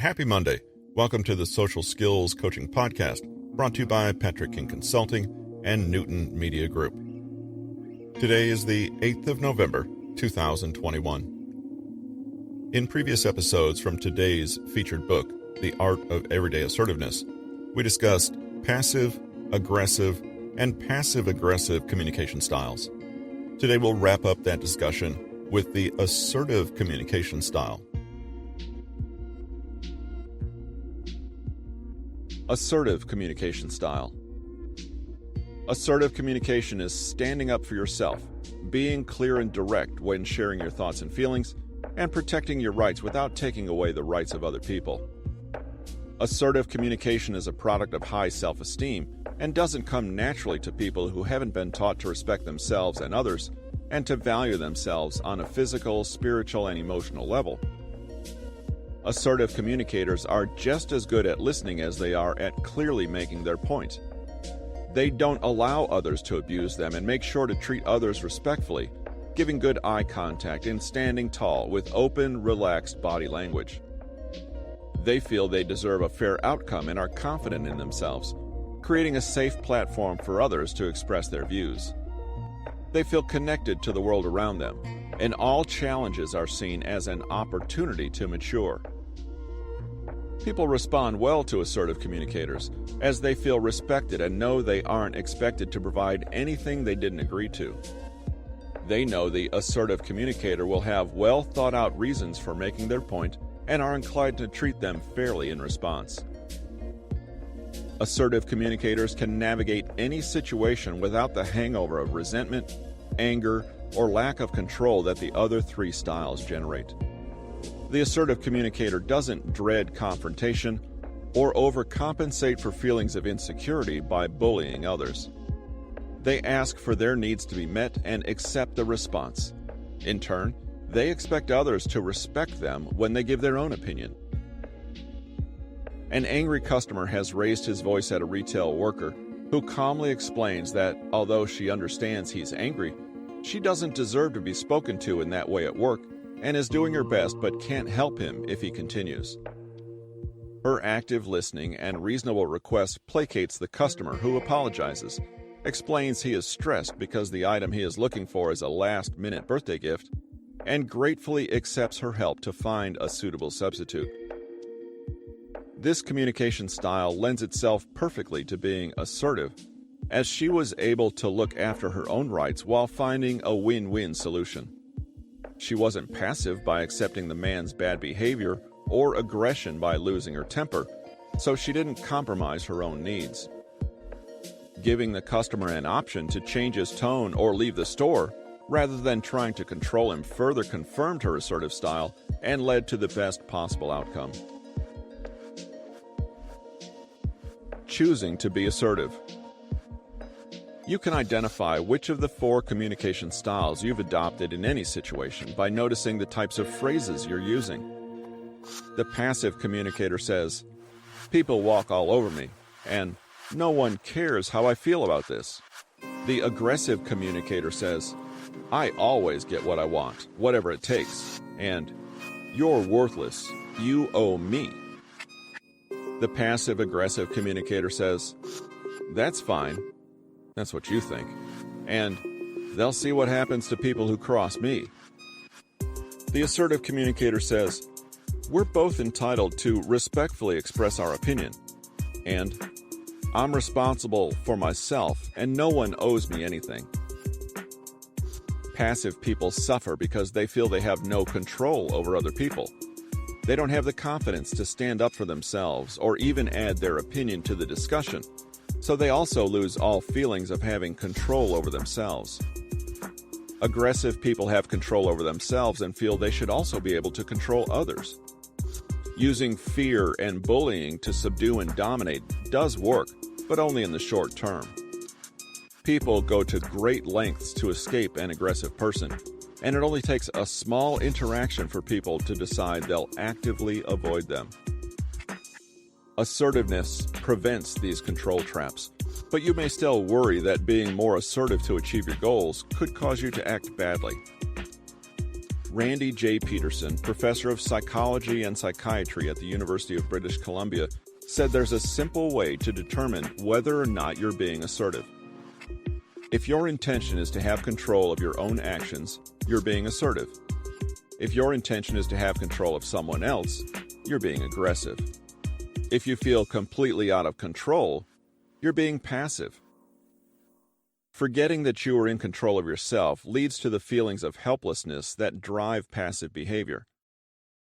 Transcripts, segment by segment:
Happy Monday. Welcome to the Social Skills Coaching Podcast, brought to you by Patrick King Consulting and Newton Media Group. Today is the 8th of November, 2021. In previous episodes from today's featured book, The Art of Everyday Assertiveness, we discussed passive, aggressive, and passive-aggressive communication styles. Today we'll wrap up that discussion with the assertive communication style. Assertive communication style. Assertive communication is standing up for yourself, being clear and direct when sharing your thoughts and feelings, and protecting your rights without taking away the rights of other people. Assertive communication is a product of high self-esteem and doesn't come naturally to people who haven't been taught to respect themselves and others and to value themselves on a physical, spiritual, and emotional level. Assertive communicators are just as good at listening as they are at clearly making their point. They don't allow others to abuse them and make sure to treat others respectfully, giving good eye contact and standing tall with open, relaxed body language. They feel they deserve a fair outcome and are confident in themselves, creating a safe platform for others to express their views. They feel connected to the world around them, and all challenges are seen as an opportunity to mature. People respond well to assertive communicators, as they feel respected and know they aren't expected to provide anything they didn't agree to. They know the assertive communicator will have well-thought-out reasons for making their point and are inclined to treat them fairly in response. Assertive communicators can navigate any situation without the hangover of resentment, anger, or lack of control that the other three styles generate. The assertive communicator doesn't dread confrontation or overcompensate for feelings of insecurity by bullying others. They ask for their needs to be met and accept the response. In turn, they expect others to respect them when they give their own opinion. An angry customer has raised his voice at a retail worker who calmly explains that although she understands he's angry, she doesn't deserve to be spoken to in that way at work and is doing her best but can't help him if he continues. Her active listening and reasonable request placates the customer, who apologizes, explains he is stressed because the item he is looking for is a last-minute birthday gift, and gratefully accepts her help to find a suitable substitute. This communication style lends itself perfectly to being assertive, as she was able to look after her own rights while finding a win-win solution. She wasn't passive by accepting the man's bad behavior or aggression by losing her temper, so she didn't compromise her own needs. Giving the customer an option to change his tone or leave the store, rather than trying to control him, further confirmed her assertive style and led to the best possible outcome. Choosing to be assertive. You can identify which of the four communication styles you've adopted in any situation by noticing the types of phrases you're using. The passive communicator says, "People walk all over me," and "No one cares how I feel about this." The aggressive communicator says, "I always get what I want, whatever it takes," and "You're worthless, you owe me." The passive-aggressive communicator says, "That's fine. That's what you think. And they'll see what happens to people who cross me." The assertive communicator says, "We're both entitled to respectfully express our opinion." And "I'm responsible for myself and no one owes me anything." Passive people suffer because they feel they have no control over other people. They don't have the confidence to stand up for themselves or even add their opinion to the discussion, so they also lose all feelings of having control over themselves. Aggressive people have control over themselves and feel they should also be able to control others. Using fear and bullying to subdue and dominate does work, but only in the short term. People go to great lengths to escape an aggressive person, and it only takes a small interaction for people to decide they'll actively avoid them. Assertiveness prevents these control traps, but you may still worry that being more assertive to achieve your goals could cause you to act badly. Randy J. Peterson, professor of psychology and psychiatry at the University of British Columbia, said there's a simple way to determine whether or not you're being assertive. If your intention is to have control of your own actions, you're being assertive. If your intention is to have control of someone else, you're being aggressive. If you feel completely out of control, you're being passive. Forgetting that you are in control of yourself leads to the feelings of helplessness that drive passive behavior.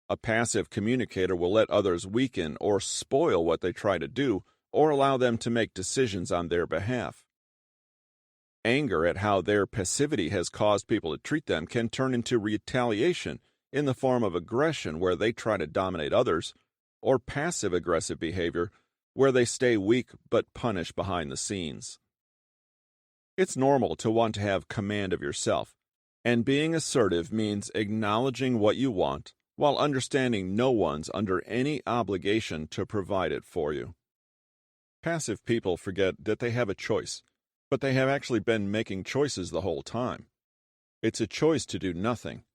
A passive communicator will let others weaken or spoil what they try to do, or allow them to make decisions on their behalf. Anger at how their passivity has caused people to treat them can turn into retaliation in the form of aggression where they try to dominate others, or passive-aggressive behavior where they stay weak but punish behind the scenes. It's normal to want to have command of yourself, and being assertive means acknowledging what you want while understanding no one's under any obligation to provide it for you. Passive people forget that they have a choice, but they have actually been making choices the whole time. It's a choice to do nothing.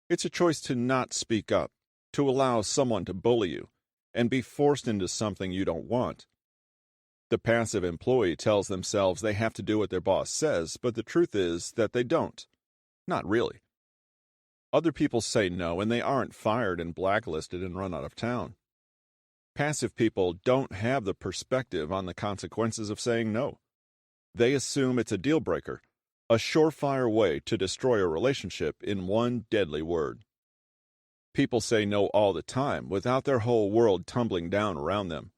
It's a choice to not speak up, to allow someone to bully you, and be forced into something you don't want. The passive employee tells themselves they have to do what their boss says, but the truth is that they don't. Not really. Other people say no, and they aren't fired and blacklisted and run out of town. Passive people don't have the perspective on the consequences of saying no. They assume it's a deal breaker, a surefire way to destroy a relationship in one deadly word. People say no all the time without their whole world tumbling down around them.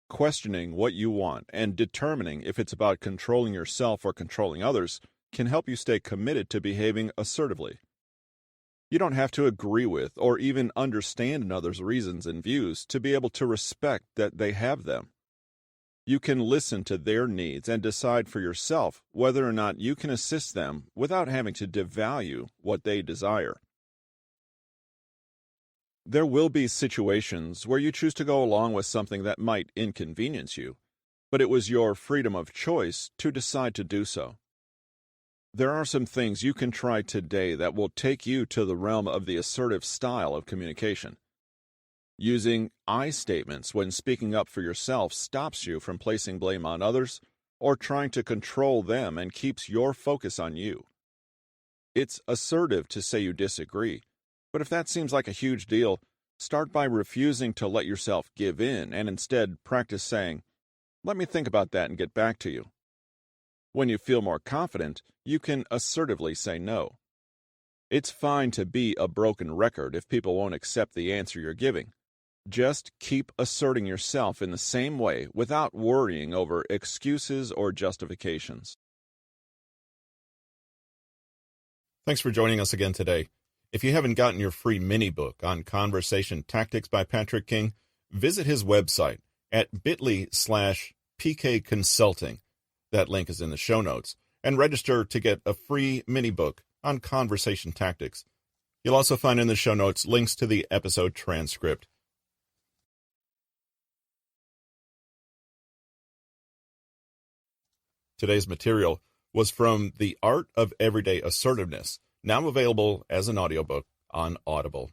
Questioning what you want and determining if it's about controlling yourself or controlling others can help you stay committed to behaving assertively. You don't have to agree with or even understand another's reasons and views to be able to respect that they have them. You can listen to their needs and decide for yourself whether or not you can assist them without having to devalue what they desire. There will be situations where you choose to go along with something that might inconvenience you, but it was your freedom of choice to decide to do so. There are some things you can try today that will take you to the realm of the assertive style of communication. Using I statements when speaking up for yourself stops you from placing blame on others or trying to control them and keeps your focus on you. It's assertive to say you disagree, but if that seems like a huge deal, start by refusing to let yourself give in and instead practice saying, "Let me think about that and get back to you." When you feel more confident, you can assertively say no. It's fine to be a broken record if people won't accept the answer you're giving. Just keep asserting yourself in the same way without worrying over excuses or justifications. Thanks for joining us again today. If you haven't gotten your free mini-book on Conversation Tactics by Patrick King, visit his website at bit.ly/PK Consulting. That link is in the show notes. And register to get a free mini-book on conversation tactics. You'll also find in the show notes links to the episode transcript. Today's material was from The Art of Everyday Assertiveness, now available as an audiobook on Audible.